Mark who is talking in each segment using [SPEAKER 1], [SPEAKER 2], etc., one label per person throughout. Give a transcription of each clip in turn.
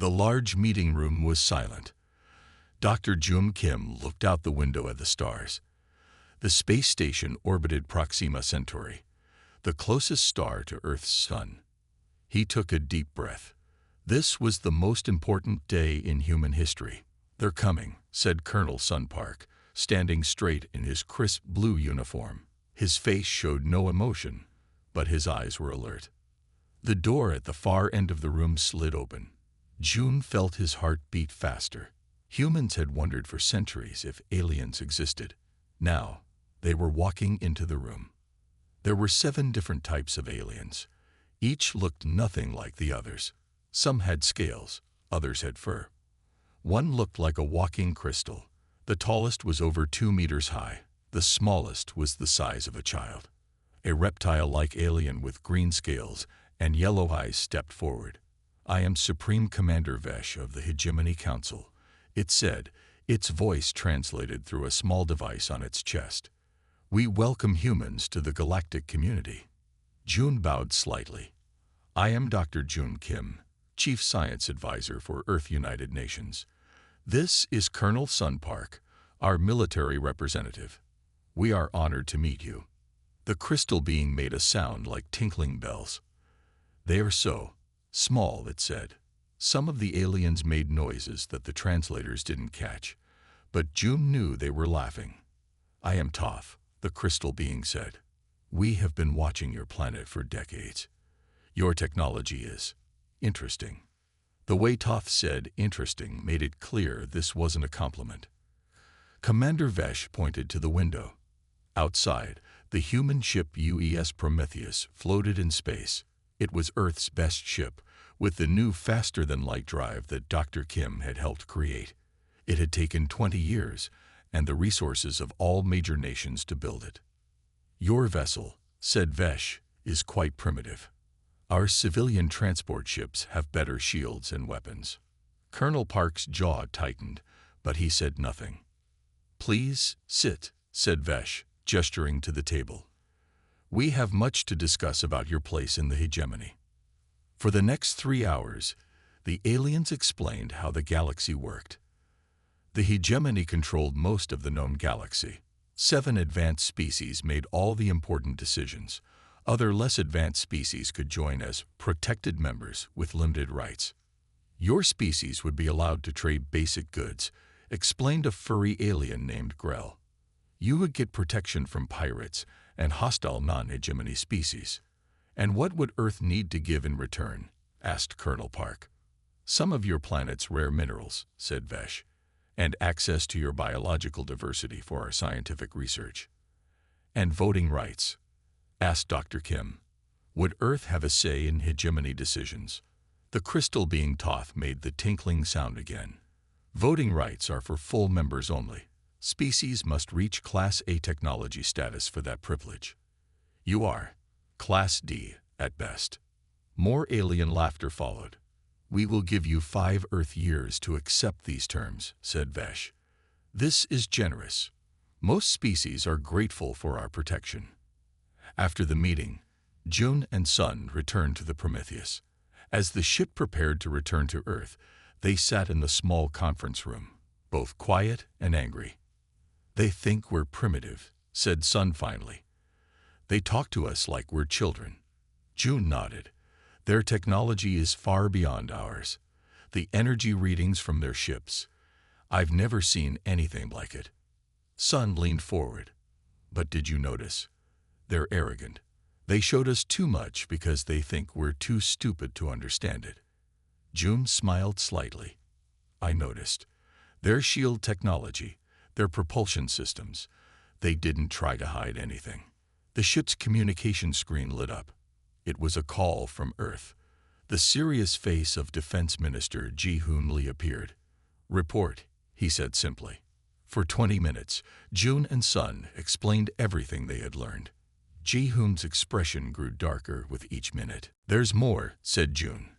[SPEAKER 1] The large meeting room was silent. Dr. Jun Kim looked out the window at the stars. The space station orbited Proxima Centauri, the closest star to Earth's sun. He took a deep breath. This was the most important day in human history. "They're coming," said Colonel Sun Park, standing straight in his crisp blue uniform. His face showed no emotion, but his eyes were alert. The door at the far end of the room slid open. June felt his heart beat faster. Humans had wondered for centuries if aliens existed. Now, they were walking into the room. There were 7 different types of aliens. Each looked nothing like the others. Some had scales, others had fur. One looked like a walking crystal. The tallest was over 2 meters high. The smallest was the size of a child. A reptile-like alien with green scales and yellow eyes stepped forward. "I am Supreme Commander Vesh of the Hegemony Council," it said, its voice translated through a small device on its chest. "We welcome humans to the galactic community." June bowed slightly. "I am Dr. Jun Kim, Chief Science Advisor for Earth United Nations. This is Colonel Sun Park, our military representative. We are honored to meet you." The crystal being made a sound like tinkling bells. "They are so small," it said. Some of the aliens made noises that the translators didn't catch, but June knew they were laughing. "I am Toph," the crystal being said. "We have been watching your planet for decades. Your technology is interesting." The way Toph said interesting made it clear this wasn't a compliment. Commander Vesh pointed to the window. Outside, the human ship UES Prometheus floated in space. It was Earth's best ship, with the new faster-than-light drive that Dr. Kim had helped create. It had taken 20 years and the resources of all major nations to build it. "Your vessel," said Vesh, "is quite primitive. Our civilian transport ships have better shields and weapons." Colonel Park's jaw tightened, but he said nothing. "Please sit," said Vesh, gesturing to the table. "We have much to discuss about your place in the hegemony." For the next 3 hours, the aliens explained how the galaxy worked. The hegemony controlled most of the known galaxy. 7 advanced species made all the important decisions. Other less advanced species could join as protected members with limited rights. "Your species would be allowed to trade basic goods," explained a furry alien named Grell. "You would get protection from pirates and hostile non-hegemony species." "And what would Earth need to give in return?" asked Colonel Park. "Some of your planet's rare minerals," said Vesh, "and access to your biological diversity for our scientific research." "And voting rights?" asked Dr. Kim. "Would Earth have a say in hegemony decisions?" The crystal being Toph made the tinkling sound again. "Voting rights are for full members only. Species must reach Class A technology status for that privilege. You are Class D at best." More alien laughter followed. "We will give you 5 Earth years to accept these terms," said Vesh. "This is generous. Most species are grateful for our protection." After the meeting, June and Sun returned to the Prometheus. As the ship prepared to return to Earth, they sat in the small conference room, both quiet and angry. "They think we're primitive," said Sun finally. "They talk to us like we're children." June nodded. "Their technology is far beyond ours. The energy readings from their ships. I've never seen anything like it." Sun leaned forward. "But did you notice? They're arrogant. They showed us too much because they think we're too stupid to understand it." June smiled slightly. "I noticed. Their shield technology, their propulsion systems, they didn't try to hide anything." The ship's communication screen lit up. It was a call from Earth. The serious face of Defense Minister Ji-hoon Lee appeared. "Report," he said simply. For 20 minutes, June and Sun explained everything they had learned. Ji-hoon's expression grew darker with each minute. "There's more," said June.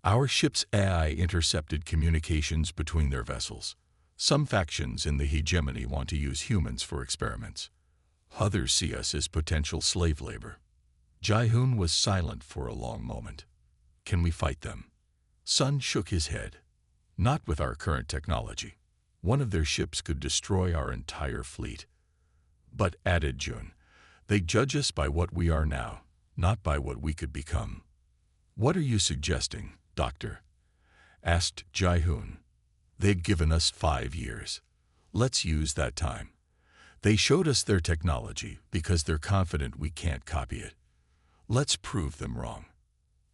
[SPEAKER 1] "Our ship's AI intercepted communications between their vessels. Some factions in the hegemony want to use humans for experiments. Others see us as potential slave labor." Ji-hoon was silent for a long moment. "Can we fight them?" Sun shook his head. Not with our current technology. One of their ships could destroy our entire fleet. But, added Jun, they judge us by what we are now, not by what we could become. What are you suggesting, Doctor? Asked Jae-hoon. They've given us 5 years. Let's use that time. They showed us their technology because they're confident we can't copy it. Let's prove them wrong.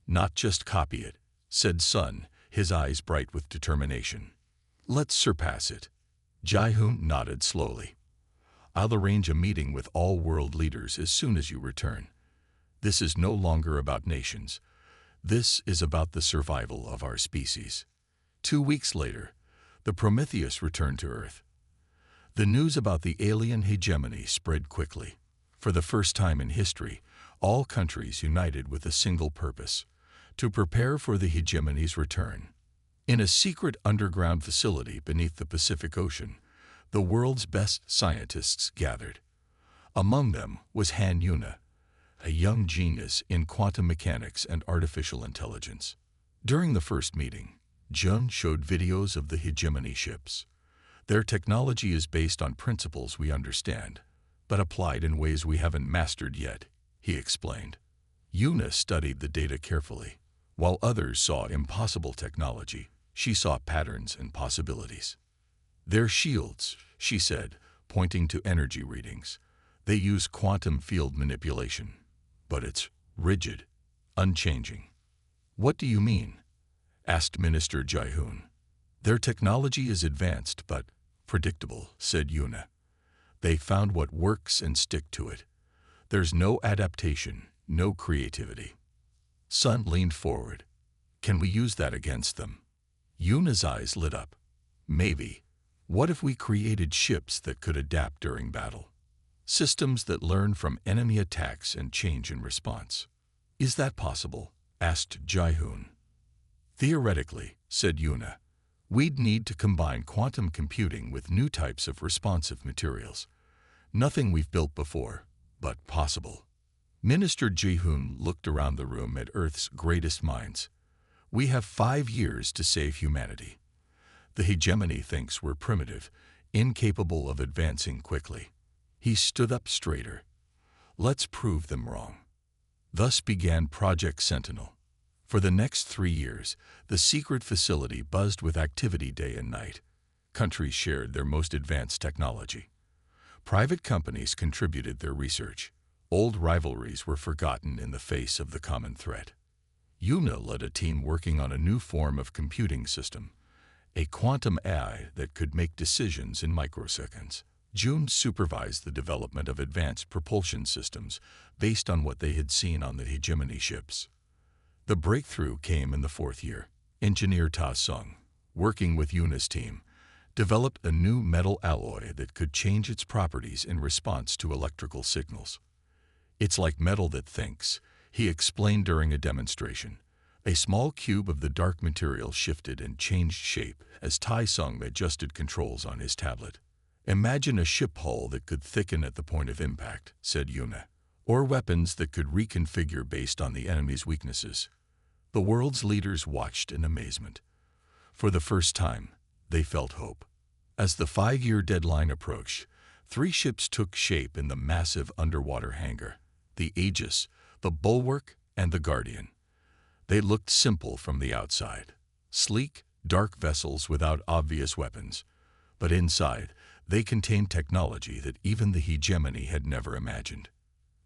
[SPEAKER 1] Not just copy it, said Sun, his eyes bright with determination. Let's surpass it. Jae-hoon nodded slowly. I'll arrange a meeting with all world leaders as soon as you return. This is no longer about nations. This is about the survival of our species. 2 weeks later, the Prometheus returned to Earth. The news about the alien hegemony spread quickly. For the first time in history, all countries united with a single purpose: to prepare for the hegemony's return. In a secret underground facility beneath the Pacific Ocean, the world's best scientists gathered. Among them was Han Yuna, a young genius in quantum mechanics and artificial intelligence. During the first meeting, Jun showed videos of the hegemony ships. Their technology is based on principles we understand, but applied in ways we haven't mastered yet, he explained. Yuna studied the data carefully. While others saw impossible technology, she saw patterns and possibilities. Their shields, she said, pointing to energy readings. They use quantum field manipulation, but it's rigid, unchanging. What do you mean? Asked Minister Jae-hoon. Their technology is advanced but predictable, said Yuna. They found what works and stick to it. There's no adaptation, no creativity. Sun leaned forward. Can we use that against them? Yuna's eyes lit up. Maybe. What if we created ships that could adapt during battle? Systems that learn from enemy attacks and change in response. Is that possible? Asked Jae-hoon. Theoretically, said Yuna. We'd need to combine quantum computing with new types of responsive materials. Nothing we've built before, but possible. Minister Jae-hoon looked around the room at Earth's greatest minds. We have 5 years to save humanity. The hegemony thinks we're primitive, incapable of advancing quickly. He stood up straighter. Let's prove them wrong. Thus began Project Sentinel. For the next 3 years, the secret facility buzzed with activity day and night. Countries shared their most advanced technology. Private companies contributed their research. Old rivalries were forgotten in the face of the common threat. Yuna led a team working on a new form of computing system, a quantum AI that could make decisions in microseconds. Jun supervised the development of advanced propulsion systems based on what they had seen on the hegemony ships. The breakthrough came in the 4th year. Engineer Ta Sung, working with Yuna's team, developed a new metal alloy that could change its properties in response to electrical signals. It's like metal that thinks, he explained during a demonstration. A small cube of the dark material shifted and changed shape as Tai Sung adjusted controls on his tablet. Imagine a ship hull that could thicken at the point of impact, said Yuna, or weapons that could reconfigure based on the enemy's weaknesses. The world's leaders watched in amazement. For the first time, they felt hope. As the 5-year deadline approached, 3 ships took shape in the massive underwater hangar: the Aegis, the Bulwark, and the Guardian. They looked simple from the outside, sleek, dark vessels without obvious weapons. But inside, they contained technology that even the hegemony had never imagined.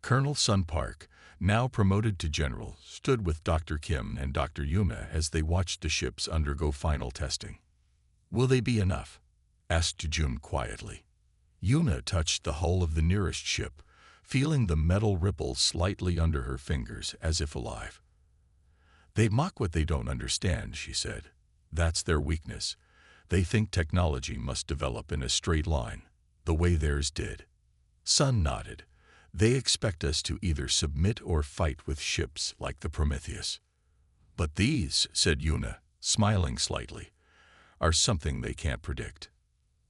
[SPEAKER 1] Colonel Sun Park, now promoted to general, stood with Dr. Kim and Dr. Yuna as they watched the ships undergo final testing. Will they be enough? Asked Jun quietly. Yuna touched the hull of the nearest ship, feeling the metal ripple slightly under her fingers as if alive. They mock what they don't understand, she said. That's their weakness. They think technology must develop in a straight line, the way theirs did. Sun nodded. They expect us to either submit or fight with ships like the Prometheus. But these, said Yuna, smiling slightly, are something they can't predict.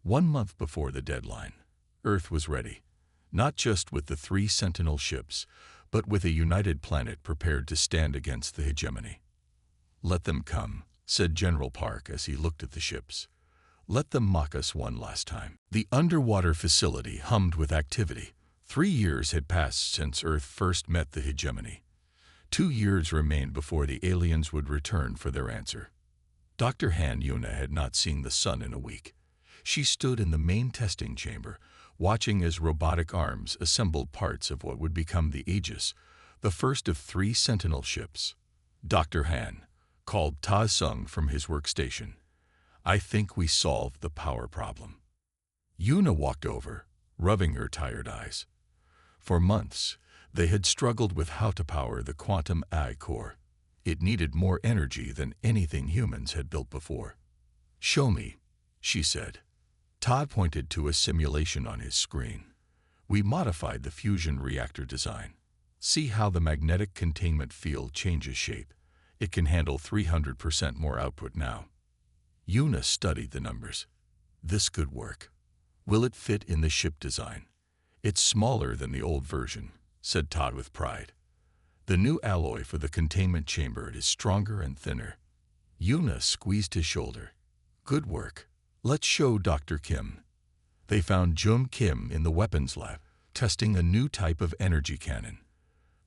[SPEAKER 1] 1 month before the deadline, Earth was ready, not just with the 3 Sentinel ships, but with a united planet prepared to stand against the hegemony. Let them come, said General Park as he looked at the ships. Let them mock us one last time. The underwater facility hummed with activity. 3 years had passed since Earth first met the hegemony. 2 years remained before the aliens would return for their answer. Dr. Han Yuna had not seen the sun in a week. She stood in the main testing chamber, watching as robotic arms assembled parts of what would become the Aegis, the first of 3 Sentinel ships. Dr. Han called Ta Sung from his workstation. I think we solved the power problem. Yuna walked over, rubbing her tired eyes. For months, they had struggled with how to power the quantum AI core. It needed more energy than anything humans had built before. Show me, she said. Todd pointed to a simulation on his screen. We modified the fusion reactor design. See how the magnetic containment field changes shape. It can handle 300% more output now. Yuna studied the numbers. This could work. Will it fit in the ship design? It's smaller than the old version, said Todd with pride. The new alloy for the containment chamber is stronger and thinner. Yuna squeezed his shoulder. Good work. Let's show Dr. Kim. They found Jum Kim in the weapons lab, testing a new type of energy cannon.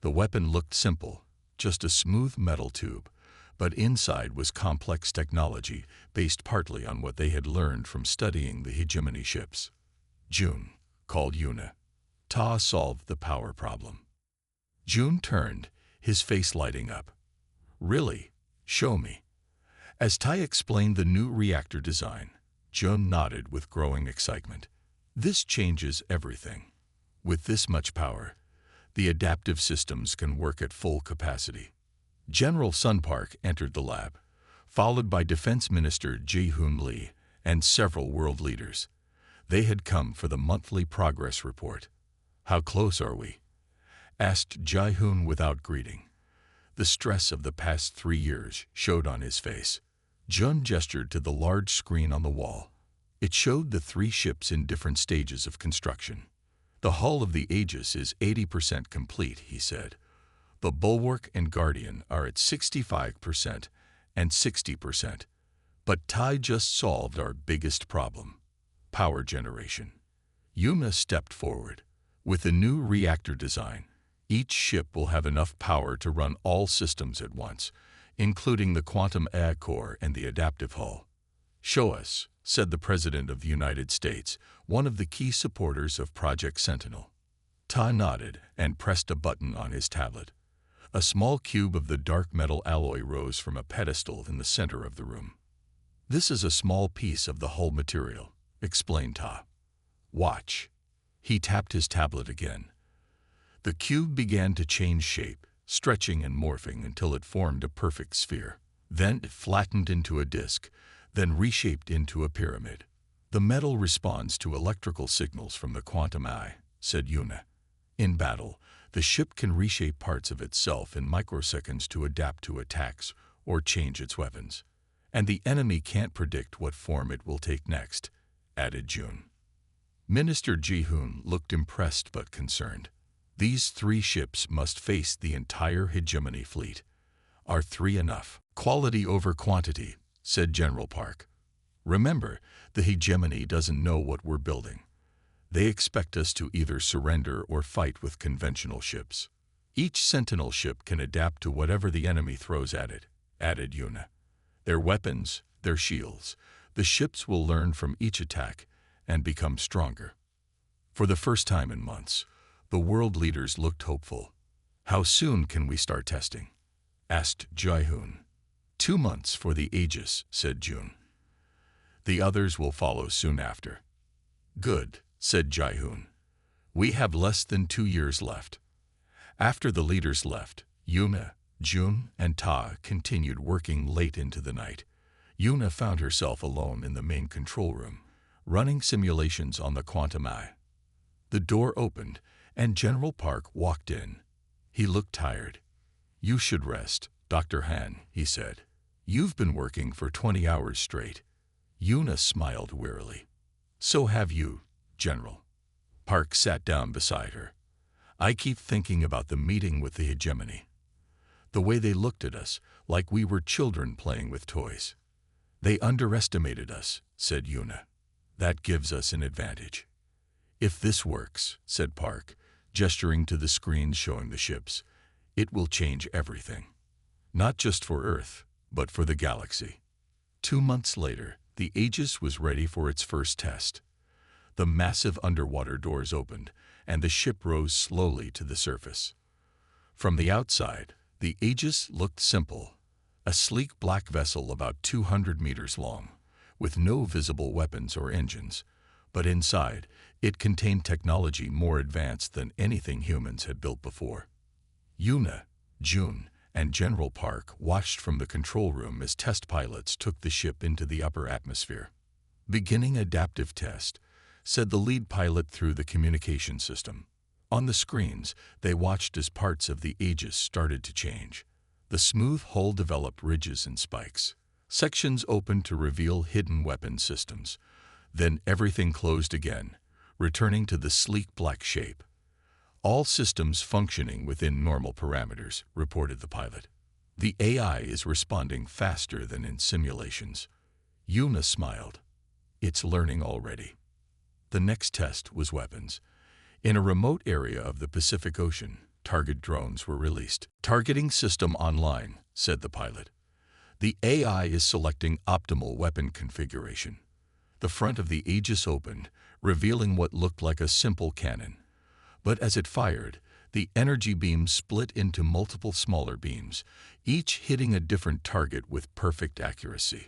[SPEAKER 1] The weapon looked simple, just a smooth metal tube, but inside was complex technology based partly on what they had learned from studying the hegemony ships. June called Yuna. Ta solved the power problem. June turned, his face lighting up. Really? Show me. As Tai explained the new reactor design, June nodded with growing excitement. This changes everything. With this much power, the adaptive systems can work at full capacity. General Sun Park entered the lab, followed by Defense Minister Ji-Hoon Lee and several world leaders. They had come for the monthly progress report. How close are we? Asked Ji-Hoon without greeting. The stress of the past 3 years showed on his face. Jun gestured to the large screen on the wall. It showed the 3 ships in different stages of construction. The hull of the Aegis is 80% complete, he said. The Bulwark and Guardian are at 65% and 60%. But Tai just solved our biggest problem: power generation. Yuna stepped forward. With the new reactor design, each ship will have enough power to run all systems at once, including the quantum AI core and the adaptive hull. Show us, said the President of the United States, one of the key supporters of Project Sentinel. Ta nodded and pressed a button on his tablet. A small cube of the dark metal alloy rose from a pedestal in the center of the room. This is a small piece of the hull material, explained Ta. Watch. He tapped his tablet again. The cube began to change shape, stretching and morphing until it formed a perfect sphere. Then it flattened into a disc, then reshaped into a pyramid. The metal responds to electrical signals from the quantum eye, said Yuna. In battle, the ship can reshape parts of itself in microseconds to adapt to attacks or change its weapons. And the enemy can't predict what form it will take next, added June. Minister Ji-Hoon looked impressed but concerned. These 3 ships must face the entire hegemony fleet. Are 3 enough? Quality over quantity, said General Park. Remember, the hegemony doesn't know what we're building. They expect us to either surrender or fight with conventional ships. Each Sentinel ship can adapt to whatever the enemy throws at it, added Yuna. Their weapons, their shields, the ships will learn from each attack and become stronger. For the first time in months, the world leaders looked hopeful. How soon can we start testing? Asked Ji-Hoon. 2 months for the Aegis, said June. The others will follow soon after. Good, said Ji-Hoon. We have less than 2 years left. After the leaders left, Yuna, June, and Ta continued working late into the night. Yuna found herself alone in the main control room, running simulations on the quantum eye. The door opened, and General Park walked in. He looked tired. You should rest, Dr. Han, he said. You've been working for 20 hours straight. Yuna smiled wearily. So have you, General. Park sat down beside her. I keep thinking about the meeting with the hegemony. The way they looked at us, like we were children playing with toys. They underestimated us, said Yuna. That gives us an advantage. If this works, said Park, gesturing to the screens showing the ships, it will change everything. Not just for Earth, but for the galaxy. 2 months later, the Aegis was ready for its first test. The massive underwater doors opened, and the ship rose slowly to the surface. From the outside, the Aegis looked simple, a sleek black vessel about 200 meters long, with no visible weapons or engines, but inside, it contained technology more advanced than anything humans had built before. Yuna, June, and General Park watched from the control room as test pilots took the ship into the upper atmosphere. Beginning adaptive test, said the lead pilot through the communication system. On the screens, they watched as parts of the Aegis started to change. The smooth hull developed ridges and spikes. Sections opened to reveal hidden weapon systems. Then everything closed again, returning to the sleek black shape. All systems functioning within normal parameters, reported the pilot. The AI is responding faster than in simulations. Yuna smiled. It's learning already. The next test was weapons. In a remote area of the Pacific Ocean, target drones were released. Targeting system online, said the pilot. The AI is selecting optimal weapon configuration. The front of the Aegis opened, revealing what looked like a simple cannon. But as it fired, the energy beams split into multiple smaller beams, each hitting a different target with perfect accuracy.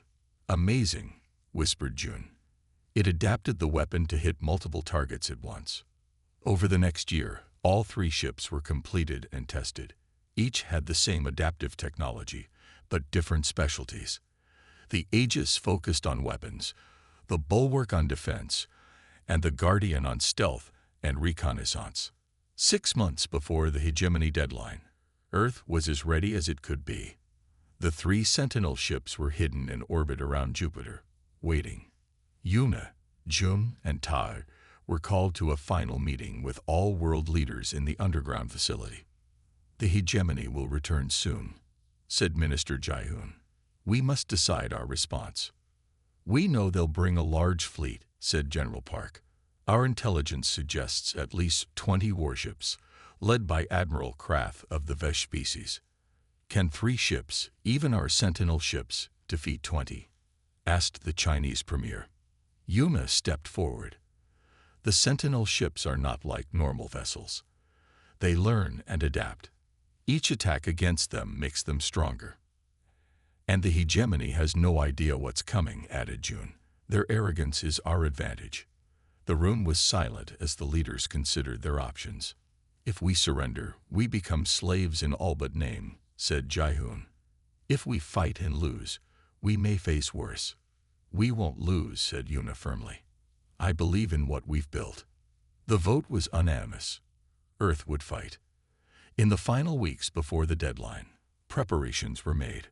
[SPEAKER 1] Amazing, whispered June. It adapted the weapon to hit multiple targets at once. Over the next year, all 3 ships were completed and tested. Each had the same adaptive technology, but different specialties. The Aegis focused on weapons, the Bulwark on defense, and the Guardian on stealth and reconnaissance. 6 months before the hegemony deadline, Earth was as ready as it could be. The 3 Sentinel ships were hidden in orbit around Jupiter, waiting. Yuna, June, and Tai were called to a final meeting with all world leaders in the underground facility. The hegemony will return soon, said Minister Jaehoon. We must decide our response. We know they'll bring a large fleet, said General Park. Our intelligence suggests at least 20 warships, led by Admiral Krath of the Vesh species. Can 3 ships, even our Sentinel ships, defeat 20? Asked the Chinese premier. Yuna stepped forward. The Sentinel ships are not like normal vessels. They learn and adapt. Each attack against them makes them stronger. And the hegemony has no idea what's coming, added June. Their arrogance is our advantage. The room was silent as the leaders considered their options. If we surrender, we become slaves in all but name, said Jaehoon. If we fight and lose, we may face worse. We won't lose, said Yuna firmly. I believe in what we've built. The vote was unanimous. Earth would fight. In the final weeks before the deadline, preparations were made.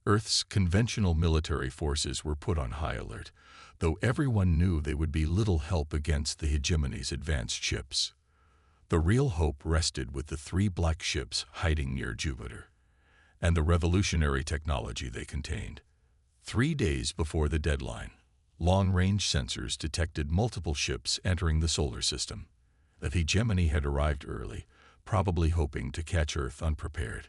[SPEAKER 1] Earth's conventional military forces were put on high alert, though everyone knew they would be little help against the hegemony's advanced ships. The real hope rested with the 3 black ships hiding near Jupiter, and the revolutionary technology they contained. 3 days before the deadline, long-range sensors detected multiple ships entering the solar system. The hegemony had arrived early, probably hoping to catch Earth unprepared.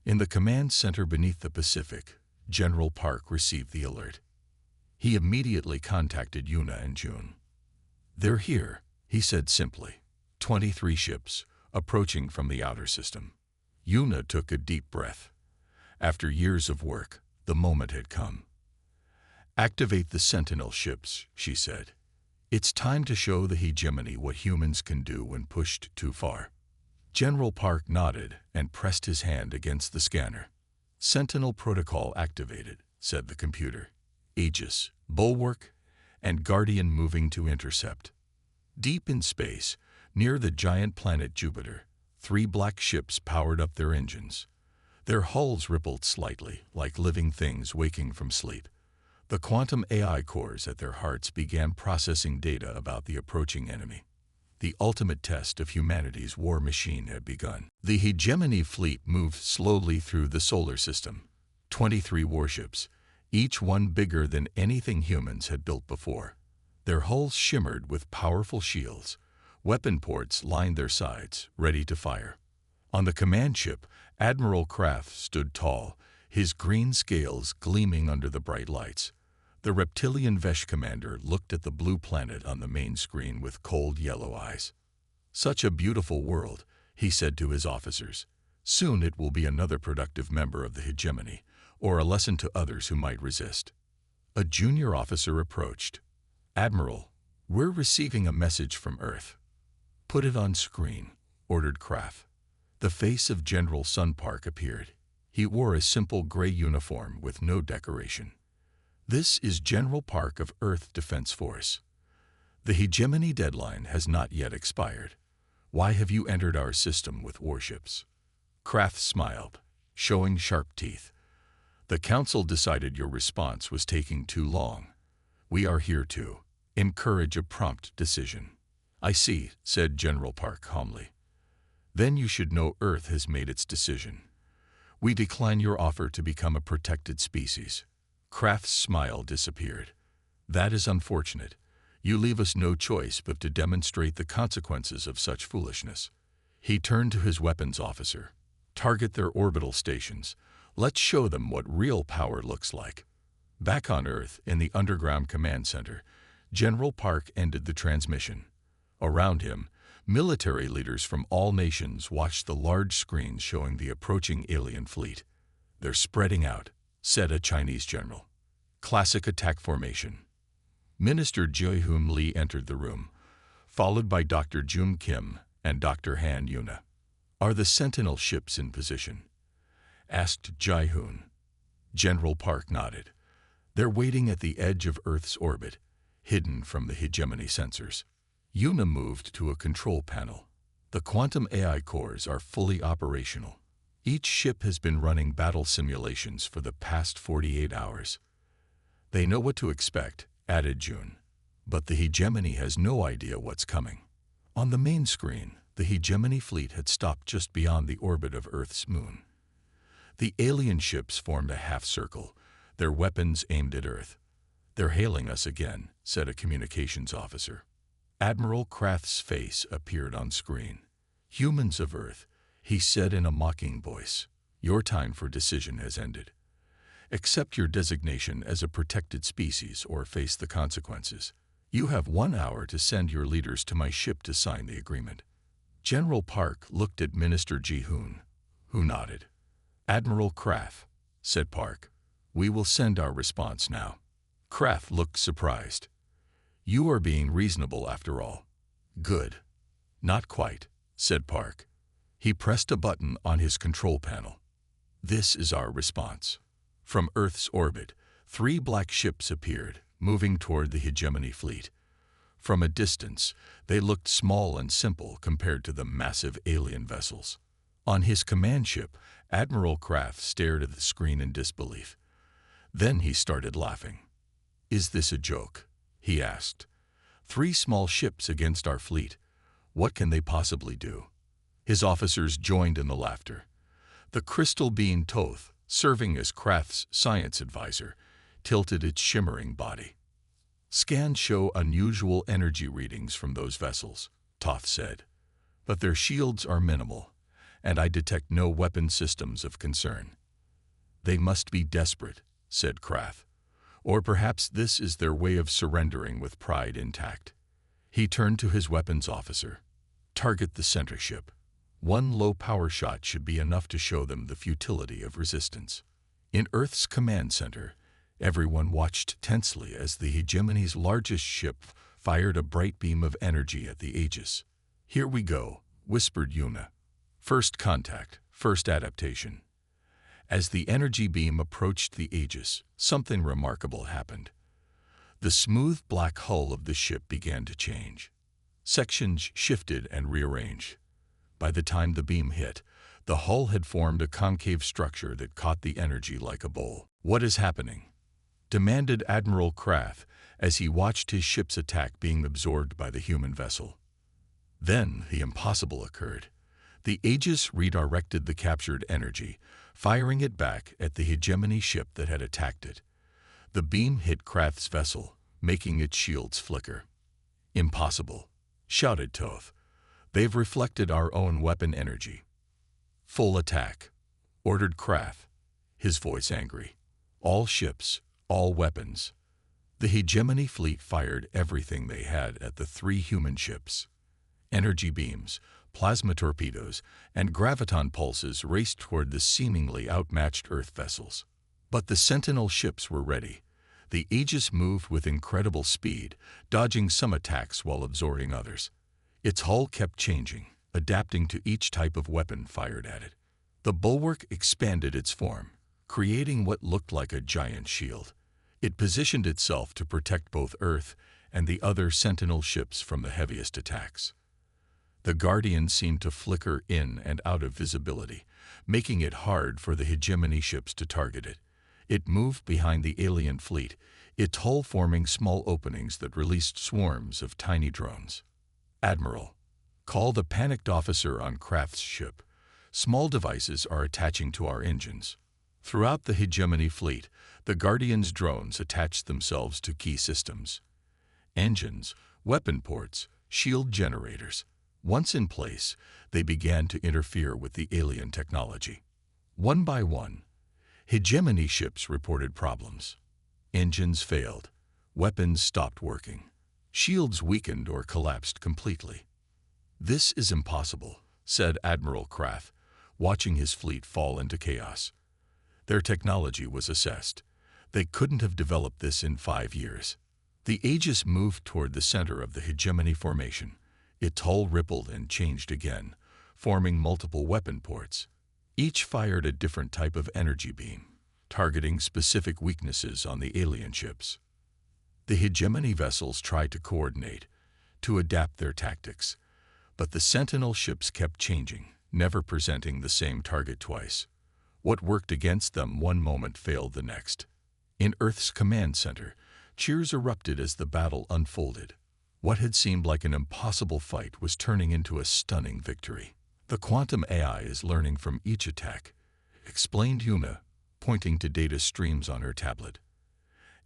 [SPEAKER 1] In the command center beneath the Pacific, General Park received the alert. He immediately contacted Yuna and June. They're here, he said simply. 23 ships, approaching from the outer system. Yuna took a deep breath. After years of work, the moment had come. Activate the Sentinel ships, she said. It's time to show the hegemony what humans can do when pushed too far. General Park nodded and pressed his hand against the scanner. Sentinel protocol activated, said the computer. Aegis, Bulwark, and Guardian moving to intercept. Deep in space, near the giant planet Jupiter, 3 black ships powered up their engines. Their hulls rippled slightly, like living things waking from sleep. The quantum AI cores at their hearts began processing data about the approaching enemy. The ultimate test of humanity's war machine had begun. The hegemony fleet moved slowly through the solar system. 23 warships, each one bigger than anything humans had built before. Their hulls shimmered with powerful shields. Weapon ports lined their sides, ready to fire. On the command ship, Admiral Kraft stood tall, his green scales gleaming under the bright lights. The reptilian Vesh commander looked at the blue planet on the main screen with cold yellow eyes. "Such a beautiful world," he said to his officers. "Soon it will be another productive member of the hegemony, or a lesson to others who might resist." A junior officer approached. "Admiral, we're receiving a message from Earth." "Put it on screen," ordered Kraft. The face of General Sun Park appeared. He wore a simple gray uniform with no decoration. "This is General Park of Earth Defense Force. The hegemony deadline has not yet expired. Why have you entered our system with warships?" Kraft smiled, showing sharp teeth. "The Council decided your response was taking too long. We are here to encourage a prompt decision." "I see," said General Park calmly. "Then you should know Earth has made its decision. We decline your offer to become a protected species." Kraft's smile disappeared. "That is unfortunate. You leave us no choice but to demonstrate the consequences of such foolishness." He turned to his weapons officer. "Target their orbital stations. Let's show them what real power looks like." Back on Earth, in the underground command center, General Park ended the transmission. Around him, military leaders from all nations watched the large screens showing the approaching alien fleet. "They're spreading out," said a Chinese general. "Classic attack formation." Minister Jae-hoon Lee entered the room, followed by Dr. Jum Kim and Dr. Han Yuna. "Are the Sentinel ships in position?" asked Jae-hoon. General Park nodded. "They're waiting at the edge of Earth's orbit, hidden from the hegemony sensors." Yuna moved to a control panel. "The quantum AI cores are fully operational. Each ship has been running battle simulations for the past 48 hours. They know what to expect," added June. "But the hegemony has no idea what's coming." On the main screen, the hegemony fleet had stopped just beyond the orbit of Earth's moon. The alien ships formed a half-circle, their weapons aimed at Earth. "They're hailing us again," said a communications officer. Admiral Kraft's face appeared on screen. "Humans of Earth," he said in a mocking voice, "your time for decision has ended. Accept your designation as a protected species or face the consequences. You have 1 hour to send your leaders to my ship to sign the agreement." General Park looked at Minister Ji-hoon, who nodded. "Admiral Kraft," said Park, "we will send our response now." Kraft looked surprised. "You are being reasonable after all." "Good." "Not quite," said Park. He pressed a button on his control panel. "This is our response." From Earth's orbit, 3 black ships appeared, moving toward the hegemony fleet. From a distance, they looked small and simple compared to the massive alien vessels. On his command ship, Admiral Kraft stared at the screen in disbelief. Then he started laughing. "Is this a joke?" he asked. "3 small ships against our fleet. What can they possibly do?" His officers joined in the laughter. The crystal being Toth, serving as Kraft's science advisor, tilted its shimmering body. "Scans show unusual energy readings from those vessels," Toth said. "But their shields are minimal, and I detect no weapon systems of concern." "They must be desperate," said Kraft. "Or perhaps this is their way of surrendering with pride intact." He turned to his weapons officer. "Target the center ship. 1 low-power shot should be enough to show them the futility of resistance." In Earth's command center, everyone watched tensely as the hegemony's largest ship fired a bright beam of energy at the Aegis. "Here we go," whispered Yuna. "First contact, first adaptation." As the energy beam approached the Aegis, something remarkable happened. The smooth black hull of the ship began to change. Sections shifted and rearranged. By the time the beam hit, the hull had formed a concave structure that caught the energy like a bowl. "What is happening?" demanded Admiral Kraft as he watched his ship's attack being absorbed by the human vessel. Then the impossible occurred. The Aegis redirected the captured energy, firing it back at the hegemony ship that had attacked it. The beam hit Krath's vessel, making its shields flicker. "Impossible," shouted Toth. "They've reflected our own weapon energy." "Full attack," ordered Krath, his voice angry. "All ships, all weapons." The hegemony fleet fired everything they had at the 3 human ships. Energy beams, plasma torpedoes, and graviton pulses raced toward the seemingly outmatched Earth vessels. But the Sentinel ships were ready. The Aegis moved with incredible speed, dodging some attacks while absorbing others. Its hull kept changing, adapting to each type of weapon fired at it. The bulwark expanded its form, creating what looked like a giant shield. It positioned itself to protect both Earth and the other Sentinel ships from the heaviest attacks. The Guardian seemed to flicker in and out of visibility, making it hard for the hegemony ships to target it. It moved behind the alien fleet, its hull forming small openings that released swarms of tiny drones. "Admiral, call the panicked officer on Kraft's ship. Small devices are attaching to our engines." Throughout the hegemony fleet, the Guardian's drones attached themselves to key systems. Engines, weapon ports, shield generators. Once in place, they began to interfere with the alien technology. One by one, hegemony ships reported problems. Engines failed. Weapons stopped working. Shields weakened or collapsed completely. "This is impossible," said Admiral Krath, watching his fleet fall into chaos. Their technology was assessed. They couldn't have developed this in 5 years. The Aegis moved toward the center of the hegemony formation. Its hull rippled and changed again, forming multiple weapon ports. Each fired a different type of energy beam, targeting specific weaknesses on the alien ships. The hegemony vessels tried to coordinate, to adapt their tactics, but the Sentinel ships kept changing, never presenting the same target twice. What worked against them one moment failed the next. In Earth's command center, cheers erupted as the battle unfolded. What had seemed like an impossible fight was turning into a stunning victory. "The quantum AI is learning from each attack," explained Yuna, pointing to data streams on her tablet.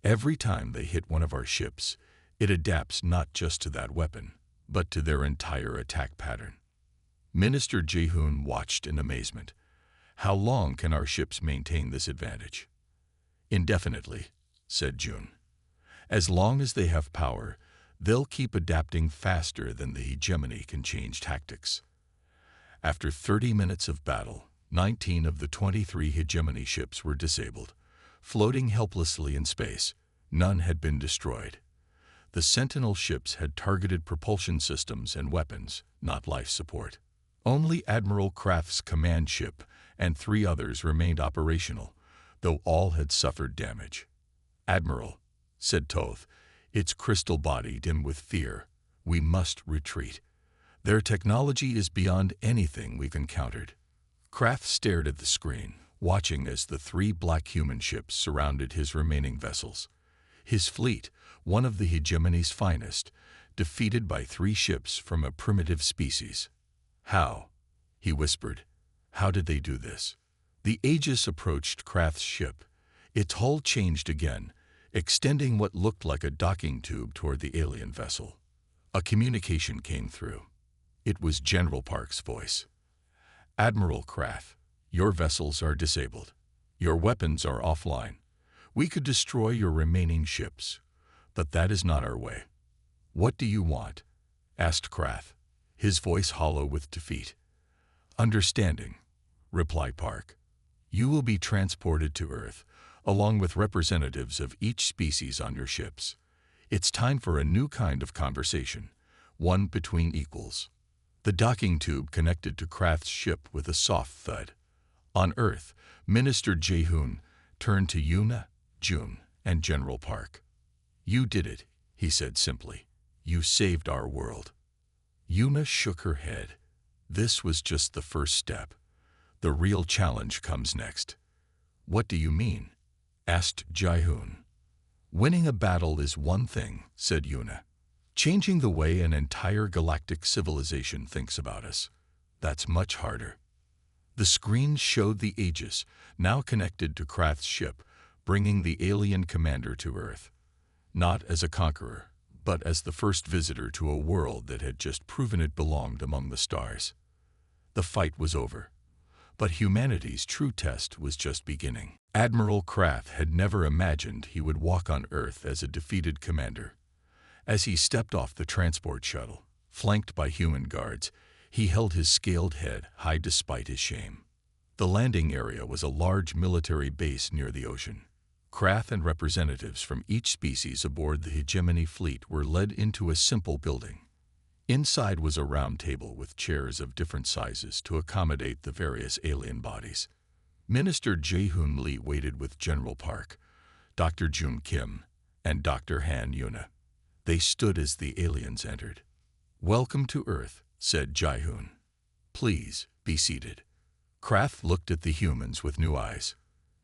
[SPEAKER 1] "Every time they hit one of our ships, it adapts not just to that weapon, but to their entire attack pattern." Minister Jaehoon watched in amazement. "How long can our ships maintain this advantage?" "Indefinitely," said June. "As long as they have power, they'll keep adapting faster than the hegemony can change tactics." After 30 minutes of battle, 19 of the 23 hegemony ships were disabled, floating helplessly in space. None had been destroyed. The Sentinel ships had targeted propulsion systems and weapons, not life support. Only Admiral Kraft's command ship and 3 others remained operational, though all had suffered damage. "Admiral," said Toth, its crystal body dim with fear, "we must retreat. Their technology is beyond anything we've encountered." Kraft stared at the screen, watching as the 3 black human ships surrounded his remaining vessels. His fleet, one of the hegemony's finest, defeated by 3 ships from a primitive species. "How?" he whispered. "How did they do this?" The Aegis approached Kraft's ship. Its hull changed again, extending what looked like a docking tube toward the alien vessel. A communication came through. It was General Park's voice. "Admiral Kraft, your vessels are disabled. Your weapons are offline. We could destroy your remaining ships, but that is not our way." "What do you want?" asked Kraft, his voice hollow with defeat. "Understanding," replied Park. "You will be transported to Earth, along with representatives of each species on your ships. It's time for a new kind of conversation, one between equals." The docking tube connected to Kraft's ship with a soft thud. On Earth, Minister Jaehoon turned to Yuna, June, and General Park. "You did it," he said simply. "You saved our world." Yuna shook her head. This was just the first step. The real challenge comes next. "What do you mean?" asked Jaehoon. "Winning a battle is one thing," said Yuna. Changing the way an entire galactic civilization thinks about us. That's much harder. The screen showed the Aegis, now connected to Krath's ship, bringing the alien commander to Earth. Not as a conqueror, but as the first visitor to a world that had just proven it belonged among the stars. The fight was over, but humanity's true test was just beginning. Admiral Krath had never imagined he would walk on Earth as a defeated commander. As he stepped off the transport shuttle, flanked by human guards, he held his scaled head high despite his shame. The landing area was a large military base near the ocean. Krath and representatives from each species aboard the Hegemony fleet were led into a simple building. Inside was a round table with chairs of different sizes to accommodate the various alien bodies. Minister Jae-hoon Lee waited with General Park, Dr. Jun Kim, and Dr. Han Yuna. They stood as the aliens entered. "Welcome to Earth," said Jae-hoon. "Please, be seated." Krath looked at the humans with new eyes.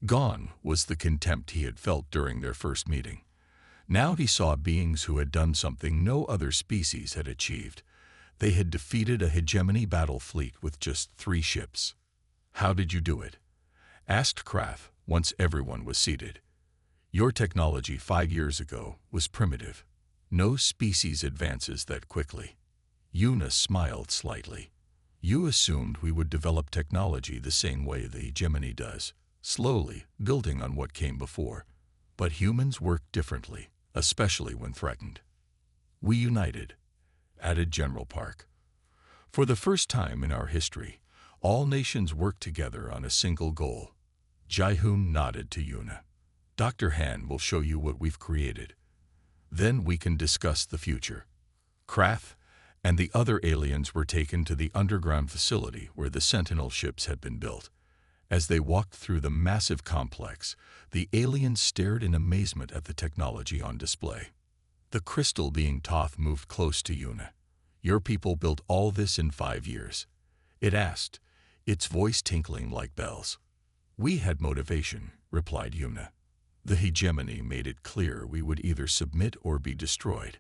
[SPEAKER 1] Gone was the contempt he had felt during their first meeting. Now he saw beings who had done something no other species had achieved. They had defeated a Hegemony battle fleet with just 3 ships. "How did you do it?" asked Krath once everyone was seated. "Your technology 5 years ago was primitive. No species advances that quickly." Yuna smiled slightly. "You assumed we would develop technology the same way the Hegemony does, slowly building on what came before. But humans work differently, especially when threatened." "We united," added General Park. "For the first time in our history, all nations work together on a single goal." Jae-hoon nodded to Yuna. "Dr. Han will show you what we've created. Then we can discuss the future." Krath and the other aliens were taken to the underground facility where the Sentinel ships had been built. As they walked through the massive complex, the aliens stared in amazement at the technology on display. The crystal being Toth moved close to Yuna. "Your people built all this in 5 years?" it asked, its voice tinkling like bells. "We had motivation," replied Yuna. "The Hegemony made it clear we would either submit or be destroyed."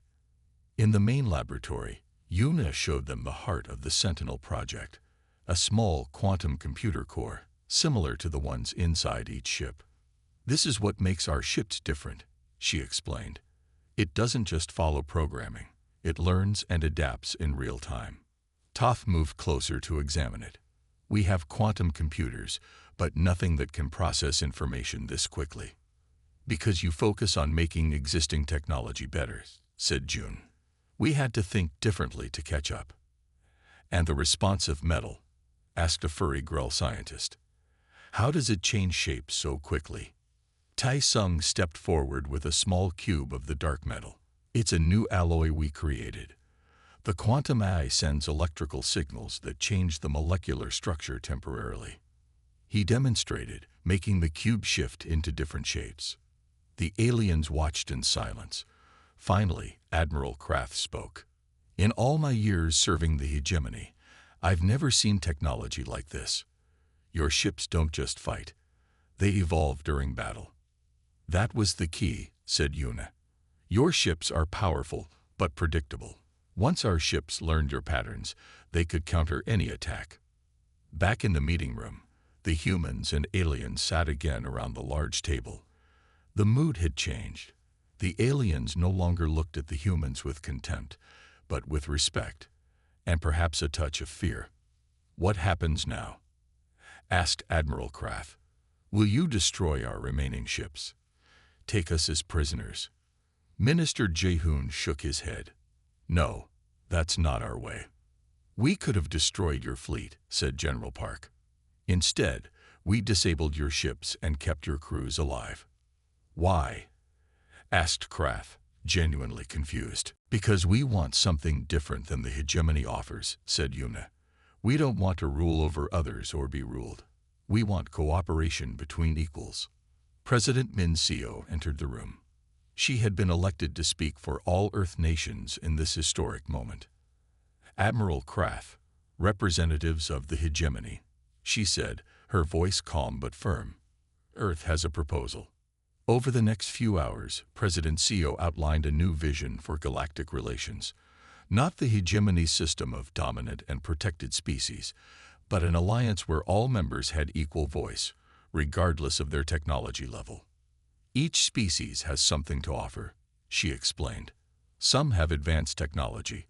[SPEAKER 1] In the main laboratory, Yuna showed them the heart of the Sentinel project, a small quantum computer core, similar to the ones inside each ship. "This is what makes our ships different," she explained. "It doesn't just follow programming. It learns and adapts in real time." Toth moved closer to examine it. "We have quantum computers, but nothing that can process information this quickly." "Because you focus on making existing technology better," said Jun. "We had to think differently to catch up." "And the responsive metal?" asked a furry Grell scientist. "How does it change shape so quickly?" Tai Sung stepped forward with a small cube of the dark metal. "It's a new alloy we created. The quantum eye sends electrical signals that change the molecular structure temporarily." He demonstrated, making the cube shift into different shapes. The aliens watched in silence. Finally, Admiral Krath spoke. "In all my years serving the Hegemony, I've never seen technology like this. Your ships don't just fight. They evolve during battle." "That was the key," said Yuna. "Your ships are powerful, but predictable. Once our ships learned your patterns, they could counter any attack." Back in the meeting room, the humans and aliens sat again around the large table. The mood had changed. The aliens no longer looked at the humans with contempt, but with respect, and perhaps a touch of fear. "What happens now?" asked Admiral Krath. "Will you destroy our remaining ships? Take us as prisoners?" Minister Jae-hoon shook his head. "No, that's not our way." "We could have destroyed your fleet," said General Park. "Instead, we disabled your ships and kept your crews alive." "Why?" asked Krath, genuinely confused. "Because we want something different than the Hegemony offers," said Yuna. "We don't want to rule over others or be ruled. We want cooperation between equals." President Min Seo entered the room. She had been elected to speak for all Earth nations in this historic moment. "Admiral Krath, representatives of the Hegemony," she said, her voice calm but firm. "Earth has a proposal." Over the next few hours, President Seo outlined a new vision for galactic relations. Not the hegemony system of dominant and protected species, but an alliance where all members had equal voice, regardless of their technology level. Each species has something to offer, she explained. Some have advanced technology,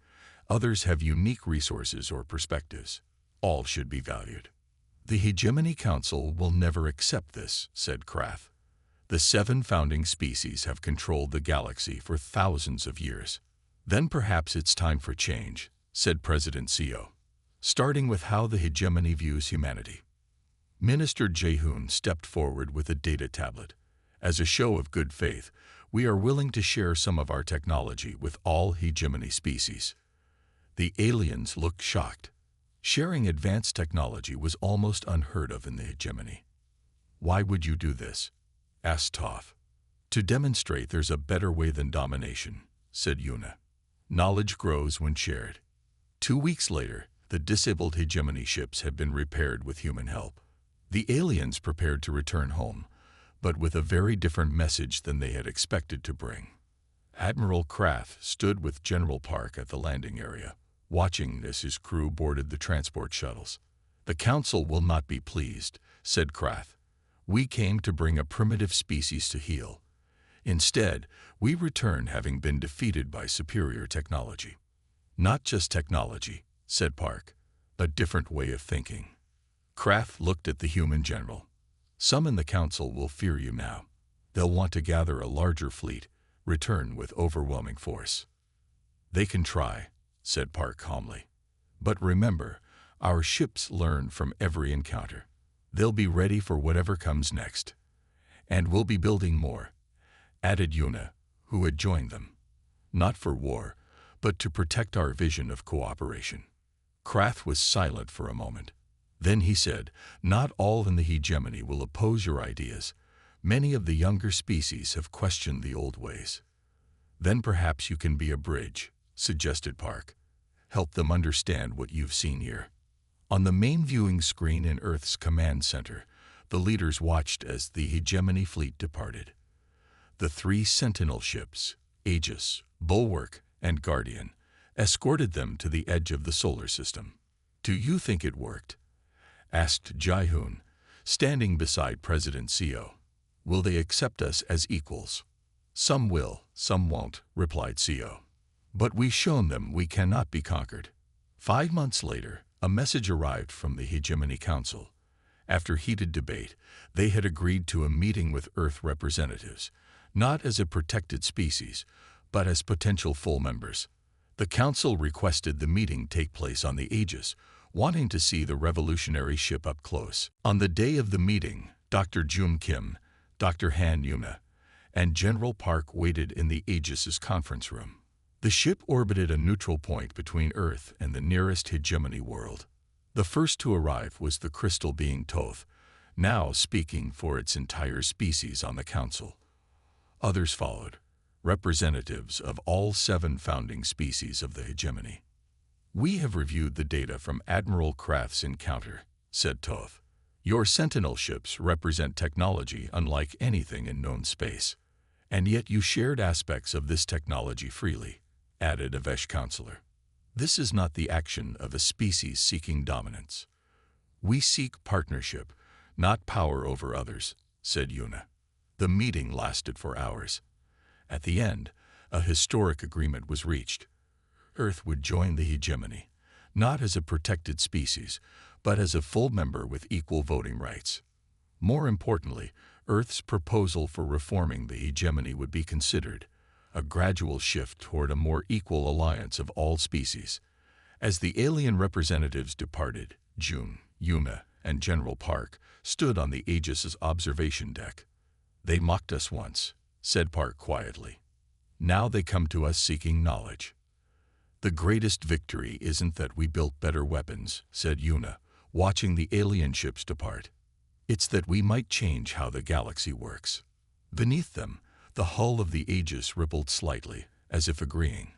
[SPEAKER 1] others have unique resources or perspectives. All should be valued. The Hegemony Council will never accept this, said Krath. The 7 founding species have controlled the galaxy for thousands of years. Then perhaps it's time for change, said President Seo, starting with how the hegemony views humanity. Minister Jae-hoon stepped forward with a data tablet. As a show of good faith, we are willing to share some of our technology with all hegemony species. The aliens looked shocked. Sharing advanced technology was almost unheard of in the hegemony. Why would you do this? Asked Toph. To demonstrate there's a better way than domination, said Yuna. Knowledge grows when shared. 2 weeks later, the disabled hegemony ships had been repaired with human help. The aliens prepared to return home, but with a very different message than they had expected to bring. Admiral Krath stood with General Park at the landing area, watching as his crew boarded the transport shuttles. The Council will not be pleased, said Krath. We came to bring a primitive species to heal. Instead, we return having been defeated by superior technology. Not just technology, said Park, a different way of thinking. Kraft looked at the human general. Some in the council will fear you now. They'll want to gather a larger fleet, return with overwhelming force. They can try, said Park calmly. But remember, our ships learn from every encounter. They'll be ready for whatever comes next. And we'll be building more, added Yuna, who had joined them. Not for war, but to protect our vision of cooperation. Krath was silent for a moment. Then he said, not all in the hegemony will oppose your ideas. Many of the younger species have questioned the old ways. Then perhaps you can be a bridge, suggested Park. Help them understand what you've seen here. On the main viewing screen in Earth's command center, the leaders watched as the hegemony fleet departed. The 3 Sentinel ships, Aegis, Bulwark, and Guardian, escorted them to the edge of the solar system. Do you think it worked? Asked Jae-hoon, standing beside President Seo. Will they accept us as equals? Some will, some won't, replied Seo. But we've shown them we cannot be conquered. 5 months later, a message arrived from the Hegemony Council. After heated debate, they had agreed to a meeting with Earth representatives, not as a protected species, but as potential full members. The Council requested the meeting take place on the Aegis, wanting to see the revolutionary ship up close. On the day of the meeting, Dr. Jum Kim, Dr. Han Yuna, and General Park waited in the Aegis's conference room. The ship orbited a neutral point between Earth and the nearest hegemony world. The first to arrive was the crystal being Toth, now speaking for its entire species on the Council. Others followed, representatives of all 7 founding species of the hegemony. We have reviewed the data from Admiral Krath's encounter, said Toth. Your Sentinel ships represent technology unlike anything in known space, and yet you shared aspects of this technology freely, added a Vesh counselor. This is not the action of a species seeking dominance. We seek partnership, not power over others, said Yuna. The meeting lasted for hours. At the end, a historic agreement was reached. Earth would join the hegemony, not as a protected species, but as a full member with equal voting rights. More importantly, Earth's proposal for reforming the hegemony would be considered, a gradual shift toward a more equal alliance of all species. As the alien representatives departed, June, Yuna, and General Park stood on the Aegis's observation deck. They mocked us once, said Park quietly. Now they come to us seeking knowledge. The greatest victory isn't that we built better weapons, said Yuna, watching the alien ships depart. It's that we might change how the galaxy works. Beneath them, the hull of the Aegis rippled slightly, as if agreeing.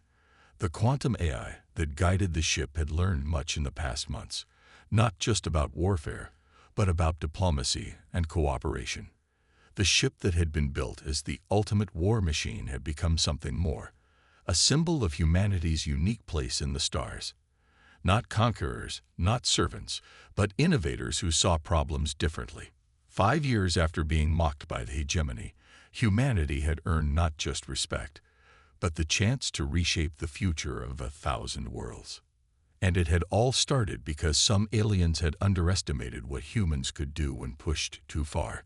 [SPEAKER 1] The quantum AI that guided the ship had learned much in the past months, not just about warfare, but about diplomacy and cooperation. The ship that had been built as the ultimate war machine had become something more, a symbol of humanity's unique place in the stars. Not conquerors, not servants, but innovators who saw problems differently. 5 years after being mocked by the hegemony, humanity had earned not just respect, but the chance to reshape the future of 1,000 worlds. And it had all started because some aliens had underestimated what humans could do when pushed too far.